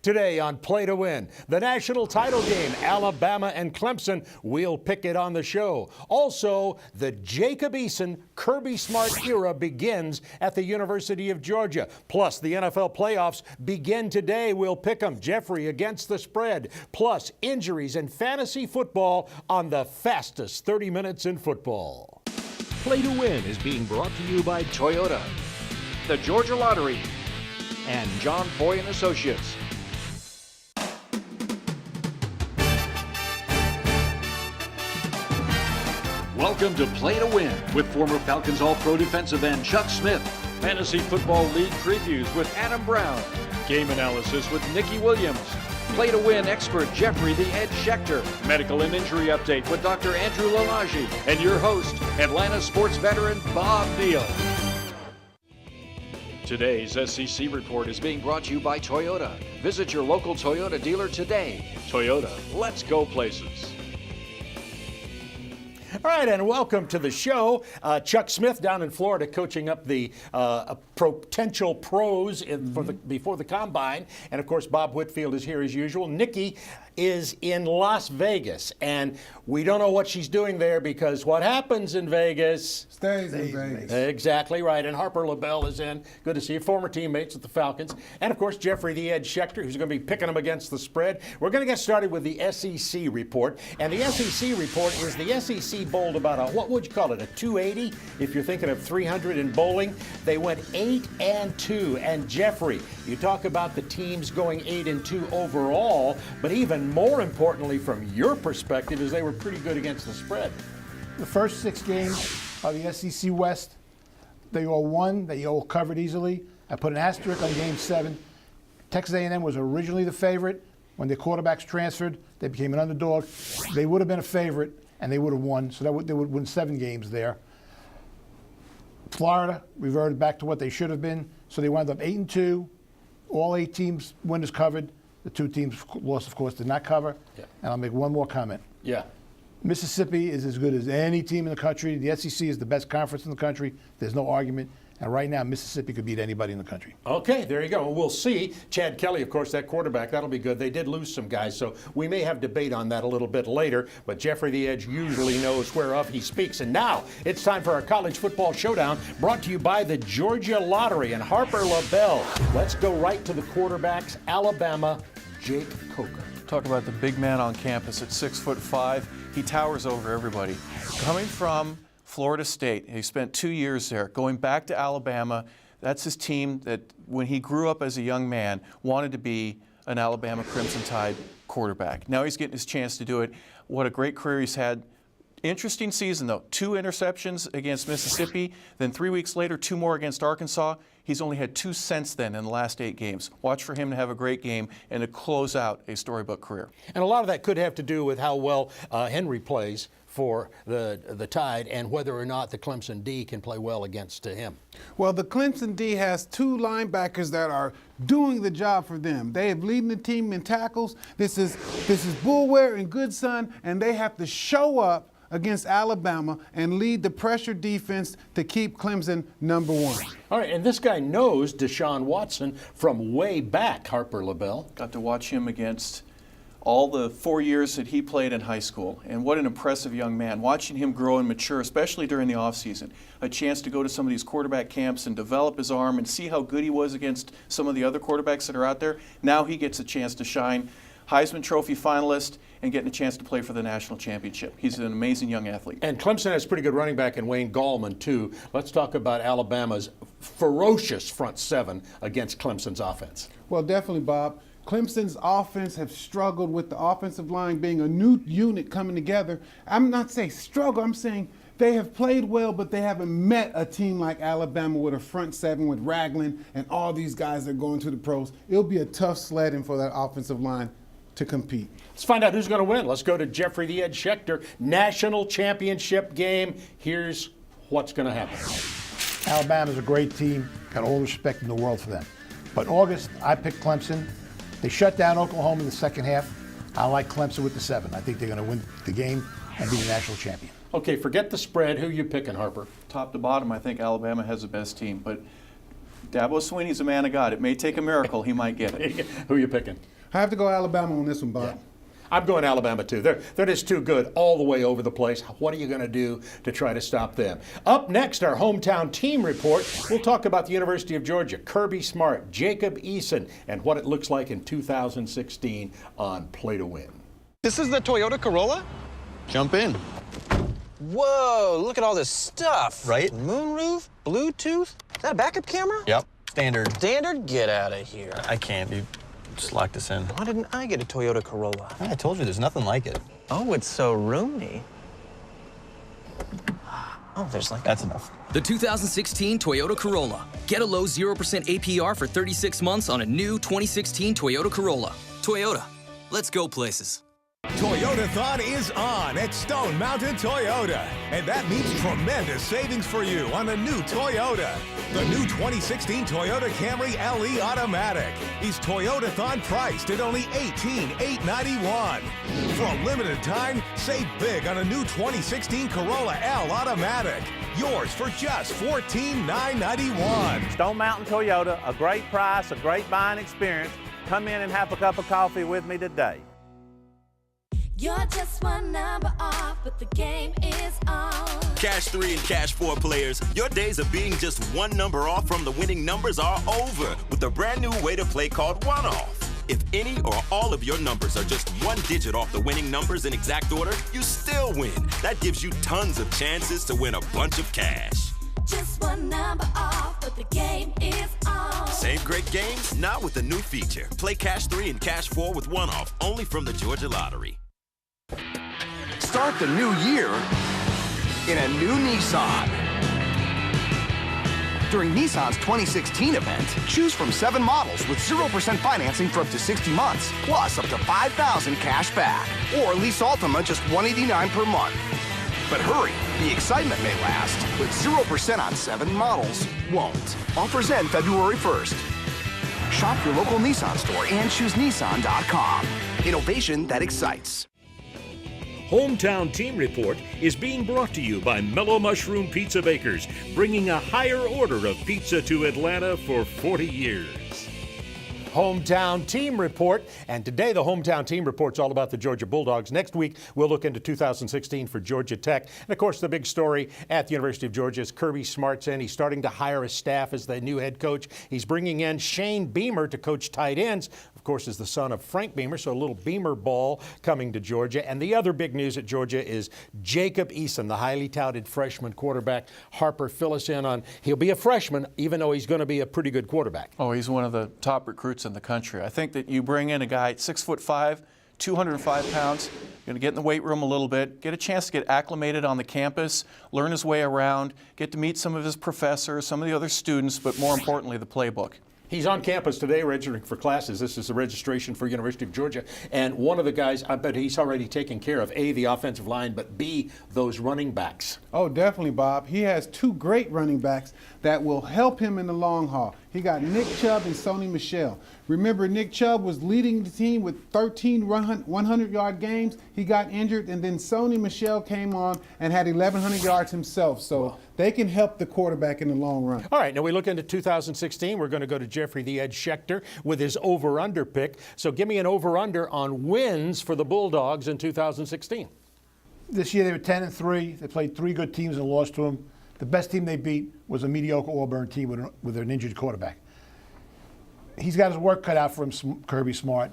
Today on Play to Win, the national title game, Alabama and Clemson. We'll pick it on the show. Also, the Jacob Eason, Kirby Smart era begins at the University of Georgia. Plus, the NFL playoffs begin today. We'll pick them. Jeffrey against the spread. Plus, injuries and fantasy football on the fastest 30 minutes in football. Play to Win is being brought to you by Toyota, the Georgia Lottery, and John Foy and Associates. Welcome to Play to Win with former Falcons All-Pro defensive end Chuck Smith, Fantasy Football League previews with Adam Brown, game analysis with Nikki Williams, Play to Win expert Jeffrey the Ed Schechter, medical and injury update with Dr. Andrew Lalage, and your host, Atlanta sports veteran Bob Neal. Today's SEC report is being brought to you by Toyota. Visit your local Toyota dealer today. Toyota, let's go places. All right, and welcome to the show. Chuck Smith down in Florida coaching up the potential pros before the combine. And, of course, Bob Whitfield is here as usual. Nikki is in Las Vegas, and we don't know what she's doing there because what happens in Vegas stays in Vegas. Exactly right. And Harper LaBelle is in. Good to see you. Former teammates with the Falcons. And, of course, Jeffrey the Ed Schechter, who's going to be picking them against the spread. We're going to get started with the SEC report. And the SEC report is the SEC bowled about a, what would you call it, a 280? If you're thinking of 300 in bowling. They went 8-2. And, Jeffrey, you talk about the teams going 8-2 overall, but even more importantly, from your perspective, is they were pretty good against the spread. The first 6 games of the SEC West, they all won. They all covered easily. I put an asterisk on Game 7. Texas A&M was originally the favorite. When their quarterbacks transferred, they became an underdog. They would have been a favorite, and they would have won. So they would win 7 games there. Florida reverted back to what they should have been. So they wound up 8-2. All 8 teams winners covered. The 2 teams lost, of course, did not cover. Yeah. And I'll make one more comment. Yeah. Mississippi is as good as any team in the country. The SEC is the best conference in the country. There's no argument. And right now, Mississippi could beat anybody in the country. Okay, there you go. We'll see. Chad Kelly, of course, that quarterback, that'll be good. They did lose some guys, so we may have debate on that a little bit later. But Jeffrey the Edge usually knows whereof he speaks. And now it's time for our college football showdown, brought to you by the Georgia Lottery and Harper LaBelle. Let's go right to the quarterbacks. Alabama, Jake Coker. Talk about the big man on campus at 6'5". He towers over everybody. Coming from Florida State, he spent 2 years there. Going back to Alabama, that's his team that when he grew up as a young man wanted to be an Alabama Crimson Tide quarterback. Now he's getting his chance to do it. What a great career he's had. Interesting season, though. 2 interceptions against Mississippi, then 3 weeks later, 2 more against Arkansas. He's only had 2 since then in the last 8 games. Watch for him to have a great game and to close out a storybook career. And a lot of that could have to do with how well Henry plays for the Tide and whether or not the Clemson D can play well against him. Well, the Clemson D has 2 linebackers that are doing the job for them. They have leading the team in tackles. This is Boulware and Goodson, and they have to show up against Alabama and lead the pressure defense to keep Clemson number 1. All right, and this guy knows Deshaun Watson from way back, Harper LaBelle. Got to watch him against all the 4 years that he played in high school, and what an impressive young man. Watching him grow and mature, especially during the offseason. A chance to go to some of these quarterback camps and develop his arm and see how good he was against some of the other quarterbacks that are out there. Now he gets a chance to shine. Heisman Trophy finalist and getting a chance to play for the national championship. He's an amazing young athlete. And Clemson has a pretty good running back in Wayne Gallman, too. Let's talk about Alabama's ferocious front 7 against Clemson's offense. Well, definitely, Bob. Clemson's offense have struggled with the offensive line being a new unit coming together. I'm not saying struggle, I'm saying they have played well, but they haven't met a team like Alabama with a front 7 with Ragland and all these guys that are going to the pros. It'll be a tough sledding for that offensive line to compete. Let's find out who's going to win. Let's go to Jeffrey the Ed Schechter. National championship game. Here's what's going to happen. Alabama's a great team. Got all the respect in the world for them. But August, I picked Clemson. They shut down Oklahoma in the second half. I like Clemson with the 7. I think they're going to win the game and be the national champion. Okay, forget the spread. Who you picking, Harper? Top to bottom, I think Alabama has the best team. But Dabo Swinney's a man of God. It may take a miracle. He might get it. Who are you picking? I have to go Alabama on this one, Bob. I'm going Alabama too. They're just too good all the way over the place. What are you going to do to try to stop them? Up next, our hometown team report. We'll talk about the University of Georgia, Kirby Smart, Jacob Eason, and what it looks like in 2016 on Play to Win. This is the Toyota Corolla? Jump in. Whoa, look at all this stuff. Right? Moonroof, Bluetooth. Is that a backup camera? Yep. Standard. Standard? Get out of here. I can't. You just lock this in. Why didn't I get a Toyota Corolla? I told you there's nothing like it. Oh, it's so roomy. Oh, there's like... That's enough. The 2016 Toyota Corolla. Get a low 0% APR for 36 months on a new 2016 Toyota Corolla. Toyota, let's go places. Toyotathon is on at Stone Mountain Toyota, and that means tremendous savings for you on a new Toyota. The new 2016 Toyota Camry LE Automatic is Toyotathon priced at only $18,891. For a limited time, save big on a new 2016 Corolla L Automatic. Yours for just $14,991. Stone Mountain Toyota, a great price, a great buying experience. Come in and have a cup of coffee with me today. You're just one number off, but the game is on. Cash 3 and Cash 4 players, your days of being just one number off from the winning numbers are over with a brand new way to play called One Off. If any or all of your numbers are just one digit off the winning numbers in exact order, you still win. That gives you tons of chances to win a bunch of cash. Just one number off, but the game is on. Same great games, now with a new feature. Play Cash 3 and Cash 4 with One Off, only from the Georgia Lottery. Start the new year in a new Nissan. During Nissan's 2016 event, choose from 7 models with 0% financing for up to 60 months, plus up to $5,000 cash back. Or lease Altima just $189 per month. But hurry, the excitement may last, but 0% on 7 models won't. Offers end February 1st. Shop your local Nissan store and choose Nissan.com. Innovation that excites. Hometown Team Report is being brought to you by Mellow Mushroom Pizza Bakers, bringing a higher order of pizza to Atlanta for 40 years. Hometown Team Report. And today, the Hometown Team Report's all about the Georgia Bulldogs. Next week, we'll look into 2016 for Georgia Tech. And of course, the big story at the University of Georgia is Kirby Smart's in. He's starting to hire a staff as the new head coach. He's bringing in Shane Beamer to coach tight ends. Of course, is the son of Frank Beamer, so a little Beamer ball coming to Georgia. And the other big news at Georgia is Jacob Eason, the highly touted freshman quarterback. Harper, fill us in on, he'll be a freshman, even though he's going to be a pretty good quarterback. Oh, he's one of the top recruits in the country. I think that you bring in a guy 6'5", 205 pounds, going to get in the weight room a little bit, get a chance to get acclimated on the campus, learn his way around, get to meet some of his professors, some of the other students, but more importantly, the playbook. He's on campus today registering for classes. This is the registration for University of Georgia. And one of the guys, I bet he's already taken care of, A, the offensive line, but B, those running backs. Oh, definitely, Bob. He has 2 great running backs that will help him in the long haul. He got Nick Chubb and Sony Michel. Remember, Nick Chubb was leading the team with 13 100-yard games. He got injured, and then Sony Michel came on and had 1,100 yards himself. So they can help the quarterback in the long run. All right, now we look into 2016. We're going to go to Jeffrey the Ed Schechter with his over-under pick. So give me an over-under on wins for the Bulldogs in 2016. This year they were 10-3. They played 3 good teams and lost to them. The best team they beat was a mediocre Auburn team with an injured quarterback. He's got his work cut out for him, Kirby Smart.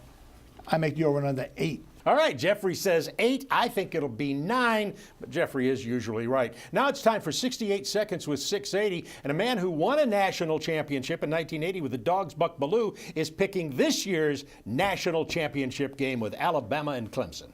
I make the over and under 8. All right, Jeffrey says 8. I think it'll be 9, but Jeffrey is usually right. Now it's time for 68 Seconds with 680, and a man who won a national championship in 1980 with the Dogs, Buck Bellew, is picking this year's national championship game with Alabama and Clemson.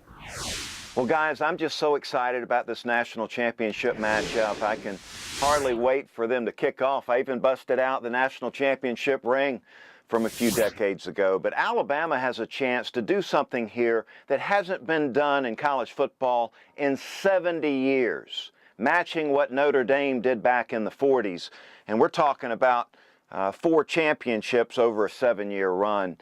Well, guys, I'm just so excited about this national championship matchup. I can hardly wait for them to kick off. I even busted out the national championship ring from a few decades ago. But Alabama has a chance to do something here that hasn't been done in college football in 70 years, matching what Notre Dame did back in the 40s. And we're talking about 4 championships over a 7-year run.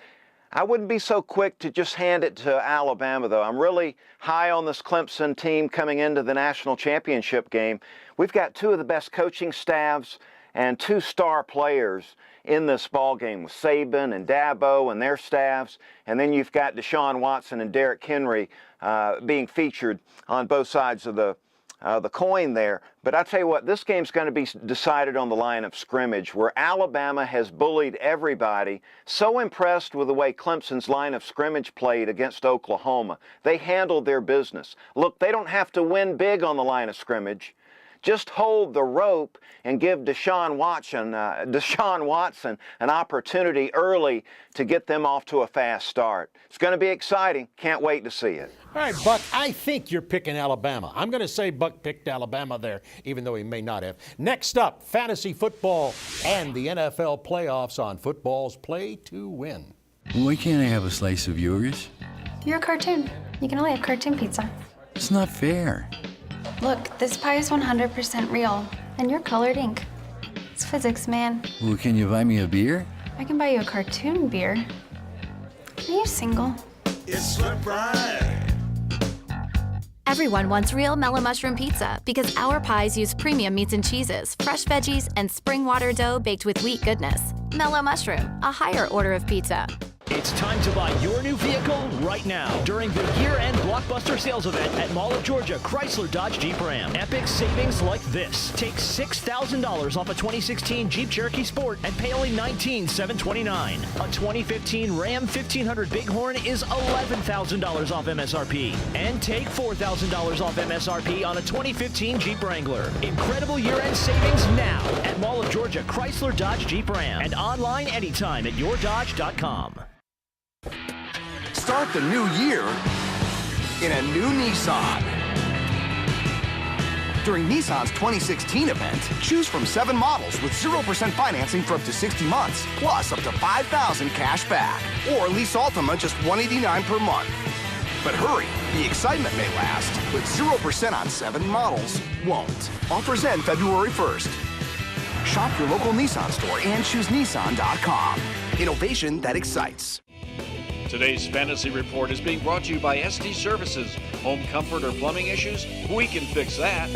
I wouldn't be so quick to just hand it to Alabama, though. I'm really high on this Clemson team coming into the national championship game. We've got 2 of the best coaching staffs and 2 star players in this ball game with Saban and Dabo and their staffs, and then you've got Deshaun Watson and Derrick Henry being featured on both sides of the coin there. But I tell you what, this game's going to be decided on the line of scrimmage, where Alabama has bullied everybody. So impressed with the way Clemson's line of scrimmage played against Oklahoma. They handled their business. Look, they don't have to win big on the line of scrimmage. Just hold the rope and give Deshaun Watson an opportunity early to get them off to a fast start. It's going to be exciting. Can't wait to see it. All right, Buck, I think you're picking Alabama. I'm going to say Buck picked Alabama there, even though he may not have. Next up, fantasy football and the NFL playoffs on Football's Play to Win. Why can't I have a slice of yours? You're a cartoon. You can only have cartoon pizza. It's not fair. Look, this pie is 100% real, and you're colored ink. It's physics, man. Well, can you buy me a beer? I can buy you a cartoon beer. Are you single? It's right. Everyone wants real Mellow Mushroom Pizza because our pies use premium meats and cheeses, fresh veggies, and spring water dough baked with wheat goodness. Mellow Mushroom, a higher order of pizza. It's time to buy your new vehicle right now during the year-end blockbuster sales event at Mall of Georgia Chrysler Dodge Jeep Ram. Epic savings like this. Take $6,000 off a 2016 Jeep Cherokee Sport and pay only $19,729. A 2015 Ram 1500 Bighorn is $11,000 off MSRP. And take $4,000 off MSRP on a 2015 Jeep Wrangler. Incredible year-end savings now at Mall of Georgia Chrysler Dodge Jeep Ram and online anytime at yourdodge.com. Start the new year in a new Nissan. During Nissan's 2016 event, choose from 7 models with 0% financing for up to 60 months, plus up to $5,000 cash back. Or lease Altima just $189 per month. But hurry, the excitement may last, but 0% on 7 models won't. Offers end February 1st. Shop your local Nissan store and choose Nissan.com. Innovation that excites. Today's Fantasy Report is being brought to you by SD Services. Home comfort or plumbing issues? We can fix that.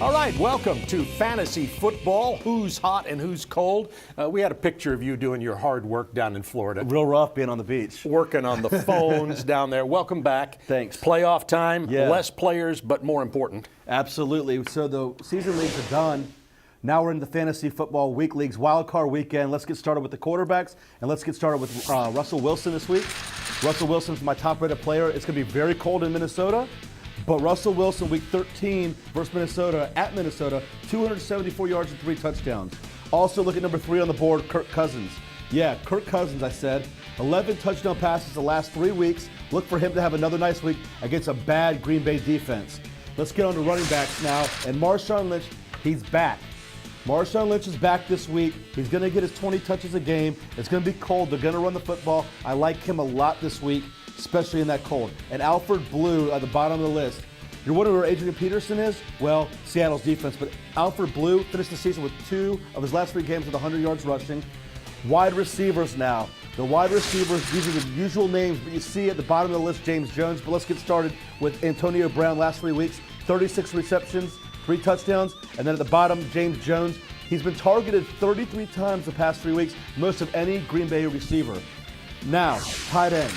All right, welcome to Fantasy Football. Who's hot and who's cold? We had a picture of you doing your hard work down in Florida. Real rough being on the beach. Working on the phones down there. Welcome back. Thanks. Playoff time, Yeah. less players, but more important. Absolutely. So the season leagues are done. Now we're in the Fantasy Football Week Leagues Wild Card Weekend. Let's get started with the quarterbacks, and let's get started with Russell Wilson this week. Russell Wilson's my top-rated player. It's going to be very cold in Minnesota, but Russell Wilson, Week 13 versus Minnesota, at Minnesota, 274 yards and 3 touchdowns. Also, look at number 3 on the board, Kirk Cousins. Yeah, Kirk Cousins, I said. 11 touchdown passes the last 3 weeks. Look for him to have another nice week against a bad Green Bay defense. Let's get on to running backs now, and Marshawn Lynch, he's back. Marshawn Lynch is back this week. He's going to get his 20 touches a game. It's going to be cold. They're going to run the football. I like him a lot this week, especially in that cold. And Alfred Blue at the bottom of the list. You're wondering where Adrian Peterson is? Well, Seattle's defense. But Alfred Blue finished the season with 2 of his last 3 games with 100 yards rushing. Wide receivers now. The wide receivers, these are the usual names, but you see at the bottom of the list, James Jones. But let's get started with Antonio Brown last 3 weeks. 36 receptions. 3 touchdowns, and then at the bottom, James Jones. He's been targeted 33 times the past 3 weeks, most of any Green Bay receiver. Now, tight ends.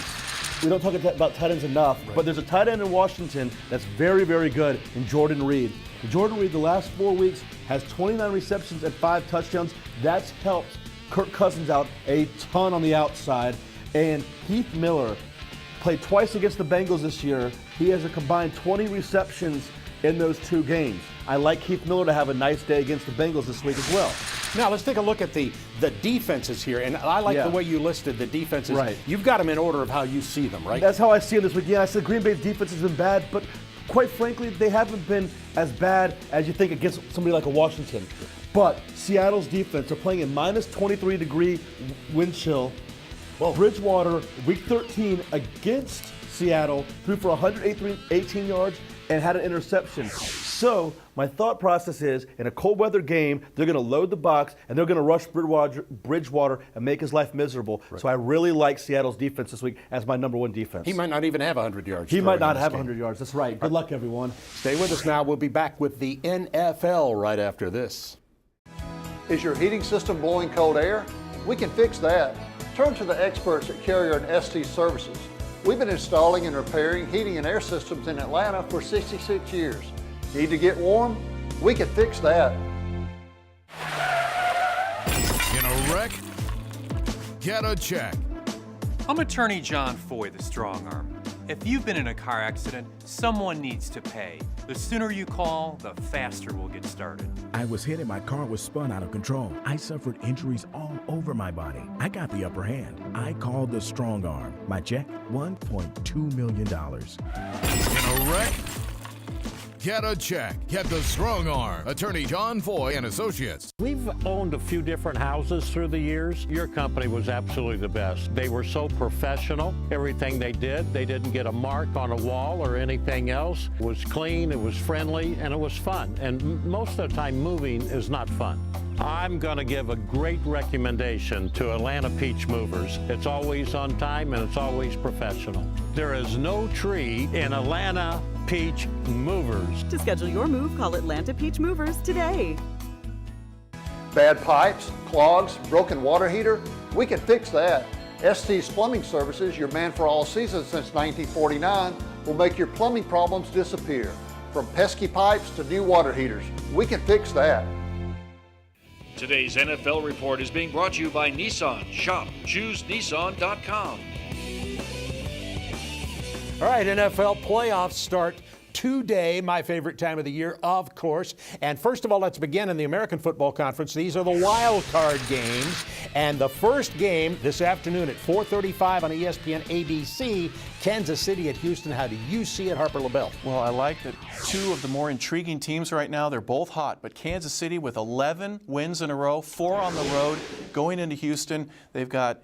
We don't talk about tight ends enough, but there's a tight end in Washington that's very, very good in Jordan Reed. Jordan Reed, the last 4 weeks, has 29 receptions and 5 touchdowns. That's helped Kirk Cousins out a ton on the outside. And Heath Miller played twice against the Bengals this year. He has a combined 20 receptions in those 2 games. I like Heath Miller to have a nice day against the Bengals this week as well. Now let's take a look at the defenses here, and I like the way you listed the defenses. Right. You've got them in order of how you see them, right? That's how I see them this week. Yeah, I said Green Bay's defense has been bad, but quite frankly, they haven't been as bad as you think against somebody like a Washington. But Seattle's defense, they're playing in minus 23-degree wind chill. Well, Bridgewater, Week 13 against Seattle, threw for 118 yards and had an interception. So my thought process is, in a cold weather game, they're going to load the box and they're going to rush Bridgewater and make his life miserable. Right. So I really like Seattle's defense this week as my number 1 defense. He might not even have 100 yards. He might not have 100 yards. That's right. Good luck, everyone. Stay with us now. We'll be back with the NFL right after this. Is your heating system blowing cold air? We can fix that. Turn to the experts at Carrier and ST Services. We've been installing and repairing heating and air systems in Atlanta for 66 years. Need to get warm? We can fix that. In a wreck? Get a check. I'm attorney John Foy, the strong arm. If you've been in a car accident, someone needs to pay. The sooner you call, the faster we'll get started. I was hit and my car was spun out of control. I suffered injuries all over my body. I got the upper hand. I called the strong arm. My check, $1.2 million. In a wreck? Get a check. Get the strong arm. Attorney John Foy and Associates. We've owned a few different houses through the years. Your company was absolutely the best. They were so professional. Everything they didn't get a mark on a wall or anything else. It was clean, it was friendly, and it was fun. And most of the time, moving is not fun. I'm going to give a great recommendation to Atlanta Peach Movers. It's always on time and it's always professional. There is no tree in Atlanta Peach Movers. To schedule your move, call Atlanta Peach Movers today. Bad pipes, clogs, broken water heater? We can fix that. ST's Plumbing Services, your man for all seasons since 1949, will make your plumbing problems disappear. From pesky pipes to new water heaters, we can fix that. Today's NFL report is being brought to you by Nissan. Shop ChooseNissan.com. All right, NFL playoffs start today, my favorite time of the year, of course. And first of all, let's begin in the American Football Conference. These are the wild card games. And the first game this afternoon at 4:35 on ESPN ABC, Kansas City at Houston. How do you see it, Harper LaBelle? Well, I like that two of the more intriguing teams right now. They're both hot, but Kansas City with 11 wins in a row, 4 on the road, going into Houston. They've got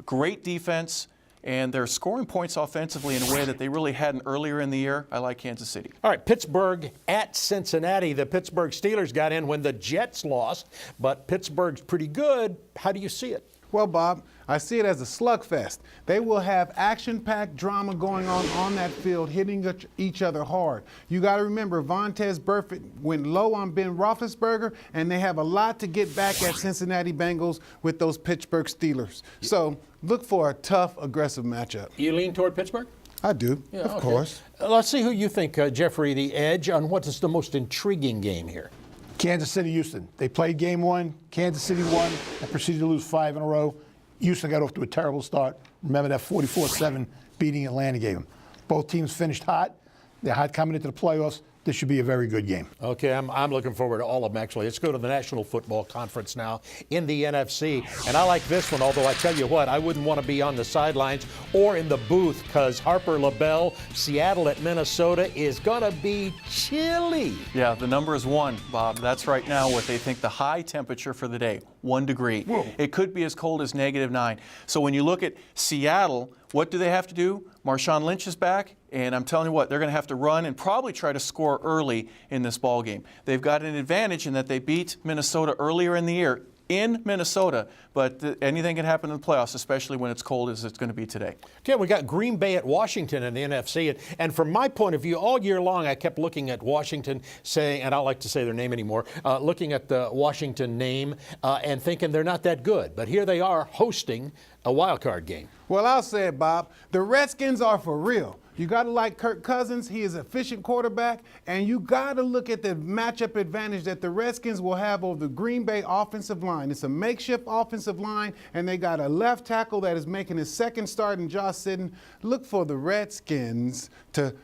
great defense, and they're scoring points offensively in a way that they really hadn't earlier in the year. I like Kansas City. All right, Pittsburgh at Cincinnati. The Pittsburgh Steelers got in when the Jets lost, but Pittsburgh's pretty good. How do you see it? Well, Bob, I see it as a slugfest. They will have action-packed drama going on that field, hitting each other hard. You got to remember, Vontaze Burfict went low on Ben Roethlisberger, and they have a lot to get back at Cincinnati Bengals with those Pittsburgh Steelers. So look for a tough, aggressive matchup. You lean toward Pittsburgh? I do, of course. Let's see who you think, Jeffrey, the edge on what is the most intriguing game here. Kansas City, Houston. They played game one. Kansas City won and proceeded to lose 5 in a row. Houston got off to a terrible start. Remember that 44-7 beating Atlanta gave them. Both teams finished hot. They're hot coming into the playoffs. This should be a very good game. Okay, I'm looking forward to all of them, actually. Let's go to the National Football Conference now in the NFC. And I like this one, although I tell you what, I wouldn't want to be on the sidelines or in the booth because Harper LaBelle, Seattle at Minnesota is going to be chilly. Yeah, the number is 1, Bob. That's right now what they think the high temperature for the day, 1 degree. Whoa. It could be as cold as -9. So when you look at Seattle, what do they have to do? Marshawn Lynch is back, and I'm telling you what, they're going to have to run and probably try to score early in this ball game. They've got an advantage in that they beat Minnesota earlier in the year in Minnesota, but anything can happen in the playoffs, especially when it's cold as it's going to be today. Okay, we got Green Bay at Washington in the NFC, and from my point of view, all year long I kept looking at Washington saying, and I don't like to say their name anymore, looking at the Washington name and thinking they're not that good. But here they are hosting a wild card game. Well, I'll say it, Bob. The Redskins are for real. You got to like Kirk Cousins. He is an efficient quarterback. And you got to look at the matchup advantage that the Redskins will have over the Green Bay offensive line. It's a makeshift offensive line, and they got a left tackle that is making his second start in Josh Sitton. Look for the Redskins to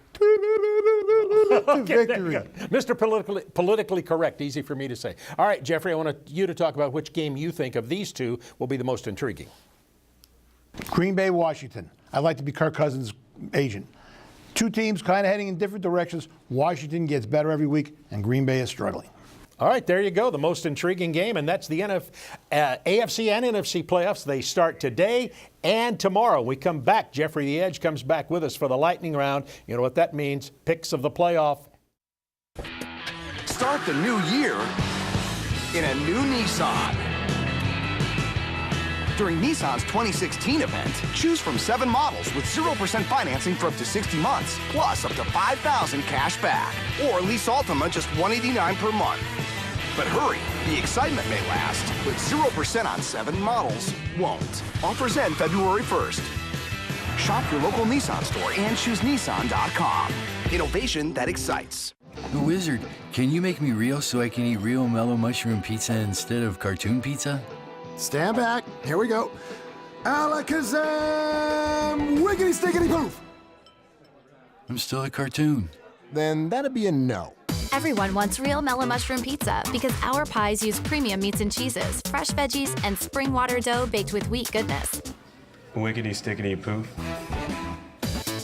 victory. Mr. Politically correct, easy for me to say. All right, Jeffrey, I want you to talk about which game you think of these two will be the most intriguing. Green Bay, Washington. I'd like to be Kirk Cousins' agent. Two teams kind of heading in different directions. Washington gets better every week, and Green Bay is struggling. All right, there you go, the most intriguing game, and that's the AFC and NFC playoffs. They start today and tomorrow. We come back. Jeffrey the Edge comes back with us for the lightning round. You know what that means, picks of the playoff. Start the new year in a new Nissan. During Nissan's 2016 event, choose from 7 models with 0% financing for up to 60 months, plus up to $5,000 cash back. Or lease Altima just $189 per month. But hurry, the excitement may last, but 0% on 7 models won't. Offers end February 1st. Shop your local Nissan store and choose Nissan.com. Innovation that excites. The Wizard, can you make me real so I can eat real mellow mushroom pizza instead of cartoon pizza? Stand back. Here we go. Alakazam! Wiggity stickity poof! I'm still a cartoon. Then that'd be a no. Everyone wants real mellow mushroom pizza because our pies use premium meats and cheeses, fresh veggies, and spring water dough baked with wheat goodness. Wiggity stickity poof.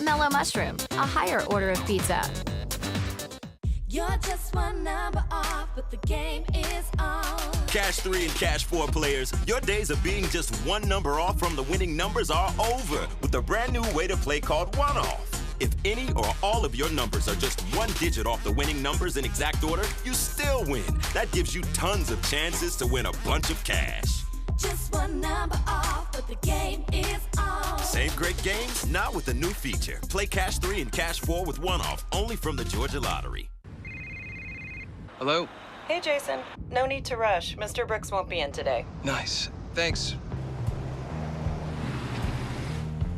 Mellow mushroom, a higher order of pizza. You're just one number off, but the game is on. Cash 3 and Cash 4 players, your days of being just one number off from the winning numbers are over with a brand new way to play called One Off. If any or all of your numbers are just one digit off the winning numbers in exact order, you still win. That gives you tons of chances to win a bunch of cash. Just one number off, but the game is on. Same great games, not with the new feature. Play Cash 3 and Cash 4 with One Off, only from the Georgia Lottery. Hello? Hey, Jason. No need to rush. Mr. Brooks won't be in today. Nice. Thanks.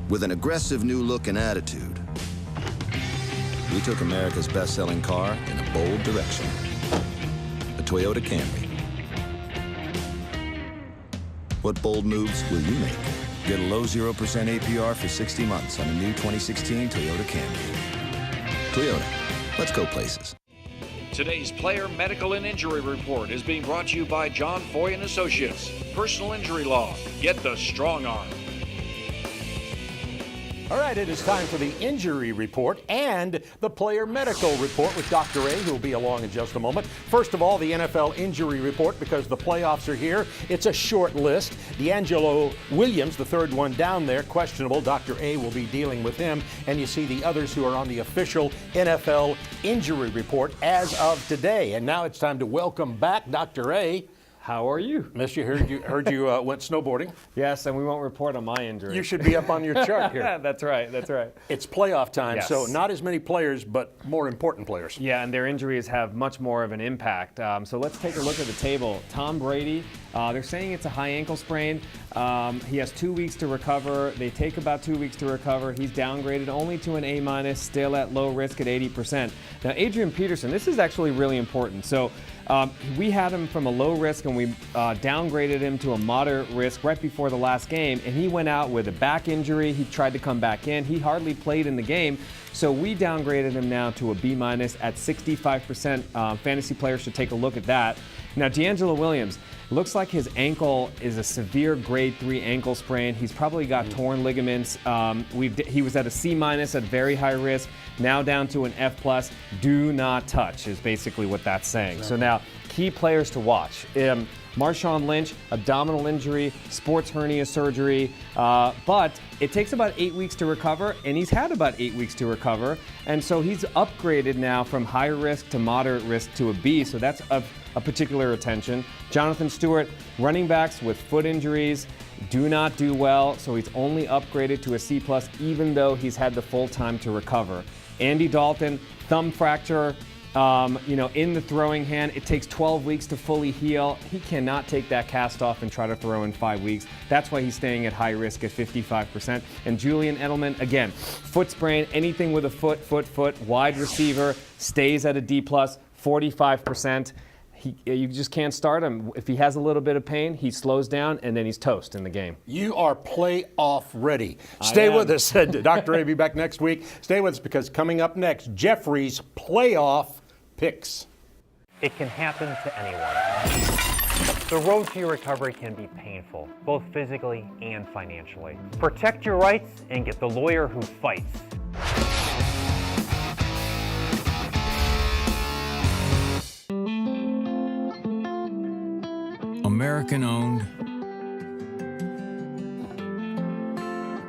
With an aggressive new look and attitude, we took America's best-selling car in a bold direction. The Toyota Camry. What bold moves will you make? Get a low 0% APR for 60 months on a new 2016 Toyota Camry. Toyota, let's go places. Today's Player Medical and Injury Report is being brought to you by John Foy and Associates. Personal injury law. Get the strong arm. All right, it is time for the injury report and the player medical report with Dr. A, who will be along in just a moment. First of all, the NFL injury report, because the playoffs are here. It's a short list. D'Angelo Williams, the third one down there, questionable. Dr. A will be dealing with him. And you see the others who are on the official NFL injury report as of today. And now it's time to welcome back Dr. A. How are you? Miss you. Heard you went snowboarding. Yes, and we won't report on my injury. You should be up on your chart here. That's right. That's right. It's playoff time, Yes. so not as many players, but more important players. Yeah, and their injuries have much more of an impact. So let's take a look at the table. Tom Brady, they're saying it's a high ankle sprain. He has 2 weeks to recover. They take about 2 weeks to recover. He's downgraded only to an A-, still at low risk at 80%. Now, Adrian Peterson, this is actually really important. So we had him from a low risk and we downgraded him to a moderate risk right before the last game, and he went out with a back injury. He tried to come back in. He hardly played in the game, so we downgraded him now to a B- at 65%. Fantasy players should take a look at that. Now, D'Angelo Williams, looks like his ankle is a severe grade 3 ankle sprain. He's probably got torn ligaments. He was at a C- at very high risk, now down to an F+. Do not touch is basically what that's saying. So now, key players to watch. Marshawn Lynch, abdominal injury, sports hernia surgery, but it takes about 8 weeks to recover, and he's had about 8 weeks to recover, and so he's upgraded now from high risk to moderate risk to a B, so that's of a particular attention. Jonathan Stewart, running backs with foot injuries, do not do well, so he's only upgraded to a C+, even though he's had the full time to recover. Andy Dalton, thumb fracture, in the throwing hand. It takes 12 weeks to fully heal. He cannot take that cast off and try to throw in 5 weeks. That's why he's staying at high risk at 55%. And Julian Edelman, again, foot sprain, anything with a foot, wide receiver, stays at a D+, 45%. You just can't start him. If he has a little bit of pain, he slows down, and then he's toast in the game. You are playoff ready. Stay with us. Dr. A will be back next week. Stay with us, because coming up next, Jeffrey's playoff picks. It can happen to anyone. The road to your recovery can be painful, both physically and financially. Protect your rights and get the lawyer who fights. American-owned,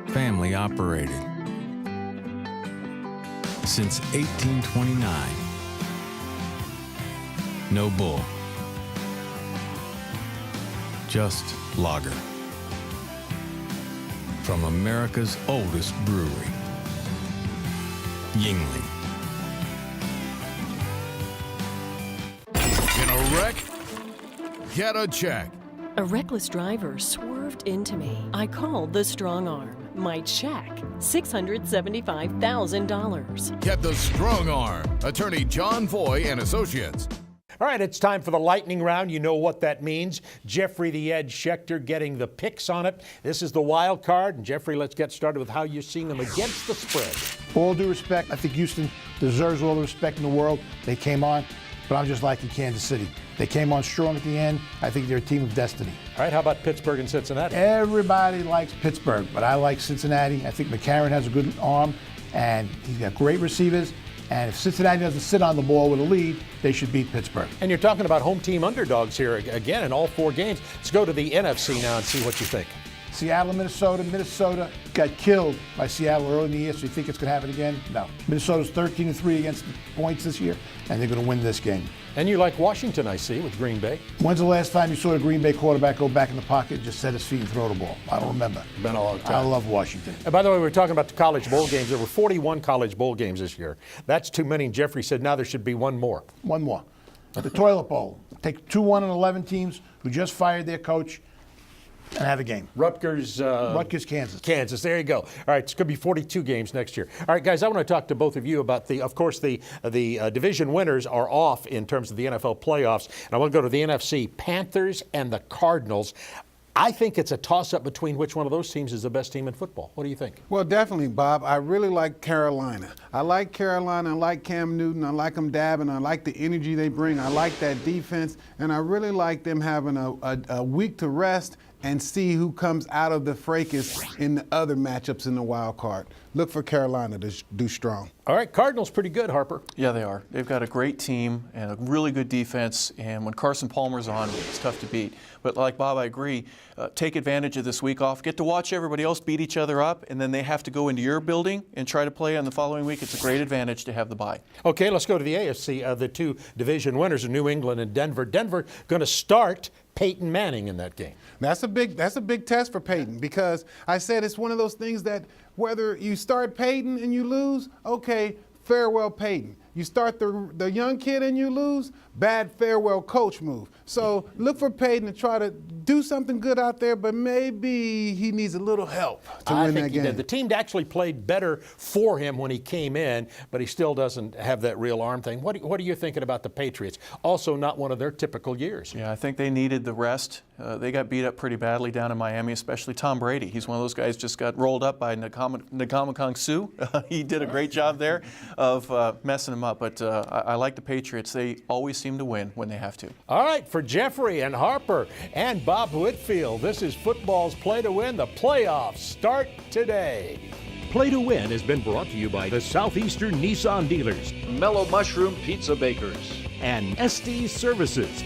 family-operated. Since 1829. No bull. Just lager. From America's oldest brewery, Yuengling. In a wreck? get a check. A reckless driver swerved into me. I called the strong arm. My check, $675,000. Get the strong arm. Attorney John Foy and Associates. All right, it's time for the lightning round. You know what that means. Jeffrey the Ed Schechter getting the picks on it. This is the wild card. And Jeffrey, let's get started with how you're seeing them against the spread. All due respect, I think Houston deserves all the respect in the world. They came on, but I'm just liking Kansas City. They came on strong at the end. I think they're a team of destiny. All right, how about Pittsburgh and Cincinnati? Everybody likes Pittsburgh, but I like Cincinnati. I think McCarron has a good arm, and he's got great receivers. And if Cincinnati doesn't sit on the ball with a lead, they should beat Pittsburgh. And you're talking about home team underdogs here again in all 4 games. Let's go to the NFC now and see what you think. Seattle, Minnesota. Minnesota got killed by Seattle early in the year, so you think it's going to happen again? No. Minnesota's 13-3 against the points this year, and they're going to win this game. And you like Washington, I see, with Green Bay. When's the last time you saw a Green Bay quarterback go back in the pocket, just set his feet and throw the ball? I don't remember. Been a long time. I love Washington. And by the way, we were talking about the college bowl games. There were 41 college bowl games this year. That's too many. And Jeffrey said now there should be one more. One more. The Toilet Bowl. Take 2-1 and 11 teams who just fired their coach and have a game. Rutgers, Kansas. Kansas, there you go. All right, it's going to be 42 games next year. All right, guys, I want to talk to both of you about the division winners are off in terms of the NFL playoffs. And I want to go to the NFC, Panthers and the Cardinals. I think it's a toss-up between which one of those teams is the best team in football. What do you think? Well, definitely, Bob. I really like Carolina. I like Carolina. I like Cam Newton. I like them dabbing. I like the energy they bring. I like that defense. And I really like them having a week to rest and see who comes out of the fracas in the other matchups in the wild card. Look for Carolina to do strong. All right, Cardinals pretty good, Harper. Yeah, they are. They've got a great team and a really good defense, and when Carson Palmer's on, it's tough to beat. But like Bob, I agree. Take advantage of this week off. Get to watch everybody else beat each other up, and then they have to go into your building and try to play on the following week. It's a great advantage to have the bye. Okay, let's go to the AFC. The 2 division winners are New England and Denver. Denver going to start Peyton Manning in that game. That's a big test for Peyton, because I said it's one of those things that whether you start Peyton and you lose, okay, farewell Peyton. You start the young kid and you lose, bad farewell coach move. So look for Peyton to try to do something good out there, but maybe he needs a little help to win that game. The team actually played better for him when he came in, but he still doesn't have that real arm thing. What are you thinking about the Patriots? Also not one of their typical years. Yeah, I think they needed the rest. They got beat up pretty badly down in Miami, especially Tom Brady. He's one of those guys just got rolled up by Ndamukong Suh. He did a great job there of messing him up. But I like the Patriots. They always seem to win when they have to. All right, for Jeffrey and Harper and Bob Whitfield, this is football's Play to Win. The playoffs start today. Play to Win has been brought to you by the Southeastern Nissan dealers, Mellow Mushroom Pizza Bakers, and Estes Services.